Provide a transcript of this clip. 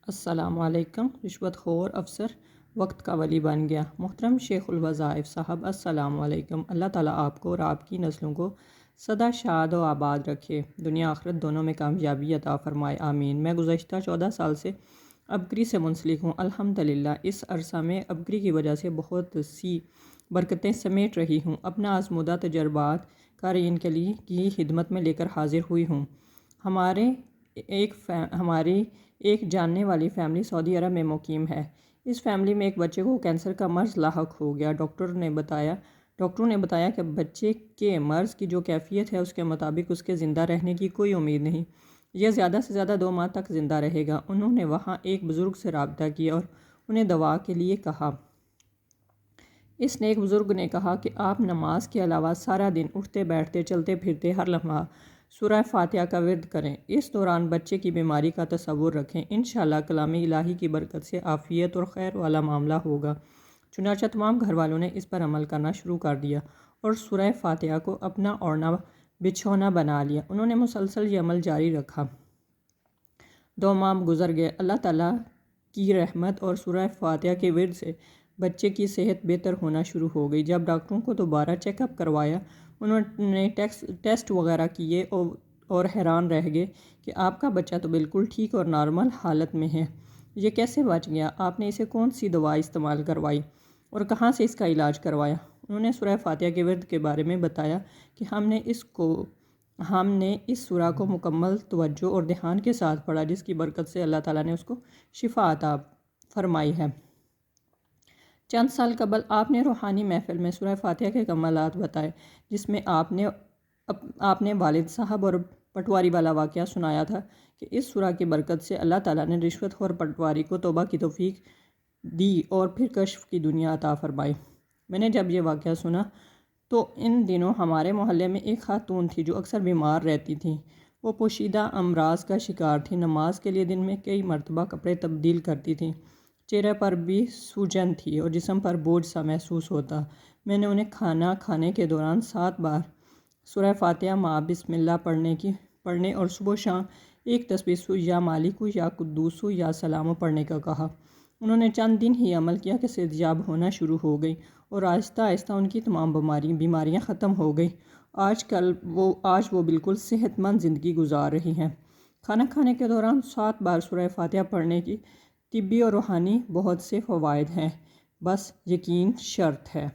السلام علیکم۔ رشوت خور افسر وقت کا ولی بن گیا۔ محترم شیخ الوظائف صاحب، السلام علیکم۔ اللہ تعالیٰ آپ کو اور آپ کی نسلوں کو سدا شاد و آباد رکھے، دنیا آخرت دونوں میں کامیابی عطا فرمائے، آمین۔ میں گزشتہ 14 سال سے ابگری سے منسلک ہوں۔ الحمدللہ اس عرصہ میں ابگری کی وجہ سے بہت سی برکتیں سمیٹ رہی ہوں۔ اپنا آزمودہ تجربات قارئین کے لیے کی خدمت میں لے کر حاضر ہوئی ہوں۔ ہماری ایک جاننے والی فیملی سعودی عرب میں مقیم ہے۔ اس فیملی میں ایک بچے کو کینسر کا مرض لاحق ہو گیا۔ ڈاکٹروں نے بتایا کہ بچے کے مرض کی جو کیفیت ہے اس کے مطابق اس کے زندہ رہنے کی کوئی امید نہیں، یہ زیادہ سے زیادہ 2 ماہ تک زندہ رہے گا۔ انہوں نے وہاں ایک بزرگ سے رابطہ کیا اور انہیں دعا کے لیے کہا۔ اس نیک بزرگ نے کہا کہ آپ نماز کے علاوہ سارا دن اٹھتے بیٹھتے چلتے پھرتے ہر لمحہ سورہ فاتحہ کا ورد کریں۔ اس دوران بچے کی بیماری کا تصور رکھیں، انشاءاللہ کلام الہی کی برکت سے عافیت اور خیر والا معاملہ ہوگا۔ چنانچہ تمام گھر والوں نے اس پر عمل کرنا شروع کر دیا اور سورہ فاتحہ کو اپنا اوڑھنا بچھونا بنا لیا۔ انہوں نے مسلسل یہ عمل جاری رکھا۔ 2 ماہ گزر گئے۔ اللہ تعالیٰ کی رحمت اور سورہ فاتحہ کے ورد سے بچے کی صحت بہتر ہونا شروع ہو گئی۔ جب ڈاکٹروں کو دوبارہ چیک اپ کروایا، انہوں نے ٹیسٹ وغیرہ کیے اور حیران رہ گئے کہ آپ کا بچہ تو بالکل ٹھیک اور نارمل حالت میں ہے، یہ کیسے بچ گیا؟ آپ نے اسے کون سی دوا استعمال کروائی اور کہاں سے اس کا علاج کروایا؟ انہوں نے سورہ فاتحہ کے ورد کے بارے میں بتایا کہ ہم نے اس سورہ کو مکمل توجہ اور دھیان کے ساتھ پڑھا، جس کی برکت سے اللہ تعالیٰ نے اس کو شفا عطا فرمائی ہے۔ چند سال قبل آپ نے روحانی محفل میں سورہ فاتحہ کے کمالات بتائے، جس میں آپ نے والد صاحب اور پٹواری والا واقعہ سنایا تھا کہ اس سورہ کی برکت سے اللہ تعالیٰ نے رشوت خور پٹواری کو توبہ کی توفیق دی اور پھر کشف کی دنیا عطا فرمائی۔ میں نے جب یہ واقعہ سنا تو ان دنوں ہمارے محلے میں ایک خاتون تھی جو اکثر بیمار رہتی تھی۔ وہ پوشیدہ امراض کا شکار تھی، نماز کے لیے دن میں کئی مرتبہ کپڑے تبدیل کرتی تھی، چہرے پر بھی سوجن تھی اور جسم پر بوجھ سا محسوس ہوتا۔ میں نے انہیں کھانا کھانے کے دوران 7 بار سورہ فاتحہ مع بسم اللہ پڑھنے اور صبح و شام ایک تسبیح یا مالک یا قدوس یا سلام پڑھنے کا کہا۔ انہوں نے چند دن ہی عمل کیا کہ صحتیاب ہونا شروع ہو گئی اور آہستہ آہستہ ان کی تمام بیماریاں ختم ہو گئی۔ آج وہ بالکل صحت مند زندگی گزار رہی ہیں۔ کھانا کھانے کے دوران 7 بار سورہ فاتحہ پڑھنے کی طبی اور روحانی بہت سے فوائد ہیں، بس یقین شرط ہے۔